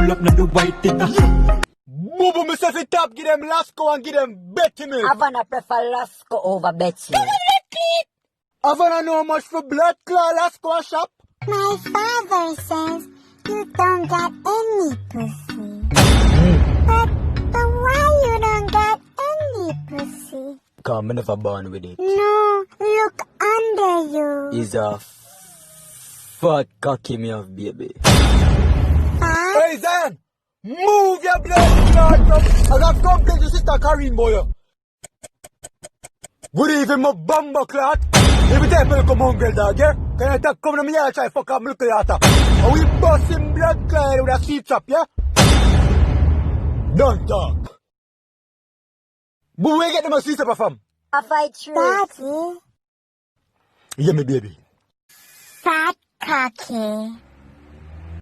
pull up now the white thing. Boo myself it up, give them Lasco and give them Betty milk. Havana prefer Lasco over Betty. Havana know how much for blood clot Lasco a shop. My father says you don't got any pussy. But why you don't got any pussy? Come, I never born with it. No, look under you. Is a fat cocky me of baby. Fat? Hey Zan! Move your blood clot up! I got complaint to sister Karin boy. Good evening, my bumbo clot. Every time I come hungry dog, yeah? Can I talk come to me and try fuck up my little yata? And we busting blood clot with a seat trap, yeah? Don't talk. But where get them a seat trap from? I fight true. Daddy, Yeah, me baby. fat cocky.